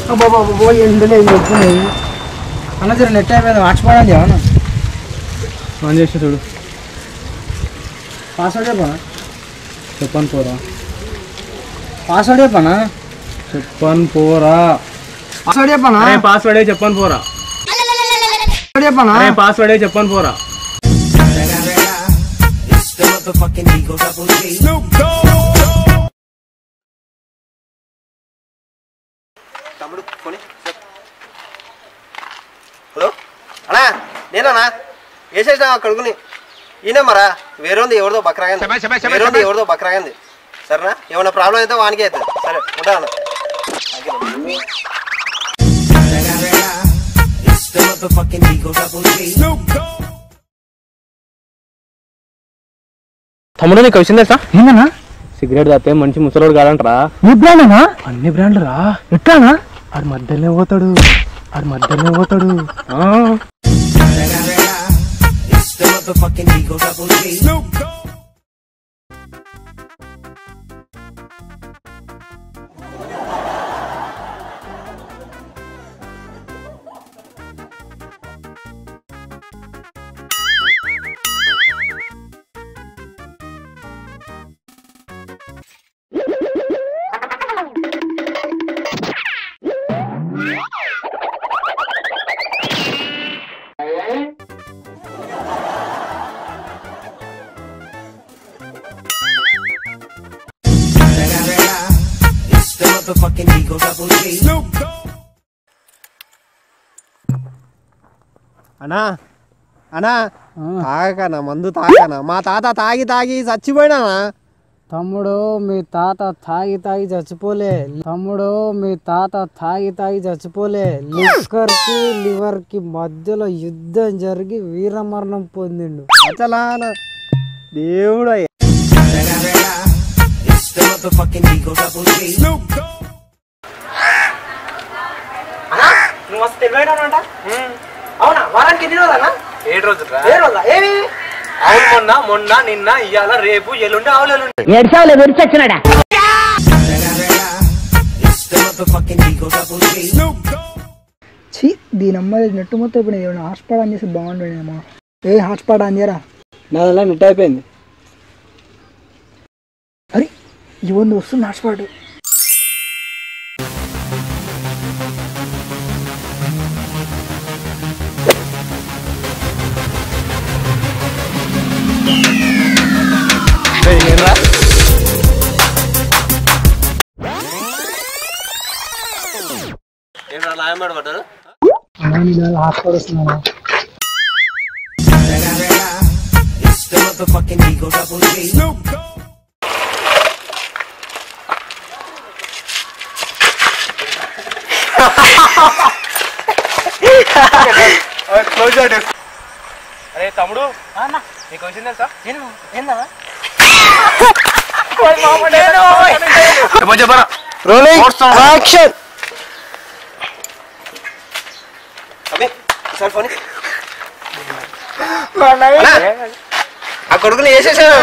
ఎందులో చెప్పున్నాయి అన్న జర నెట్ అయిపోయింది వాట్స్పాట్ ఏమన్నా ఆన్ చేసి చూడు. పాస్వర్డ్ చెప్పనా చెప్పను పోరా. పాస్వర్డ్ చెప్పనా చెప్పను పోరా. పాస్వర్డ్ చెప్పనా పాస్వర్డే చెప్పను పోరా. చెప్పనా పాస్వర్డే చెప్పను పోరా. తమ్ముడు కొని హలో అన్నా నేనా వేసేసిన కడుగుని ఈయన మరా వేరేంది ఎవరిదో బక్రాగింది సరేనా ఏమన్నా ప్రాబ్లం అయితే వానికి అవుతుంది సరే ఉంటా అన్న తమ్ముడు నీకు విషయం తెలుసా? ఏందన్నా సిగరెట్ తాగితే మంచి ముసలోడు కాదంటరా. నీ బ్రాండేనా? అన్ని బ్రాండ్లు రా. ఎట్లానా? ఆడు మధ్యలో పోతాడు. అన్నా అన్నా తాగకనా మందు తాగనా మా తాత తాగి తాగి చచ్చిపోయినా తమ్ముడు మీ తాత తాగి చచ్చిపోలే లిక్కర్ కి లివర్ కి మధ్యలో యుద్ధం జరిగి వీరమరణం పొందిండు అసలా దేవుడు నువ్వు వస్తే తెలివైనానంట అవునా వారానికి ఎన్ని రోజులన్నా 7 రోజులు రా. ఏమి అవును మొన్న నిన్న ఇవాళ రేపు ఎల్లుండి ఆవులు దీని అమ్మాయి నెట్టు మొత్తం ఇప్పుడు ఏమైనా హాట్స్పాట్ ఆన్ చేసి బాగుంటుండేమో హాట్స్పాట్ ఆన్ చేయరా నాదల్లా నెట్ అయిపోయింది. అరే ఇవన్నీ వస్తుంది హాట్స్పాట్ పడ్డారు హాట్స్పాట్ వస్తున్నాను అరే తమ్ముడు నీకు వచ్చింది తెలుసా? ఆ కొడుకుని వేసేసాను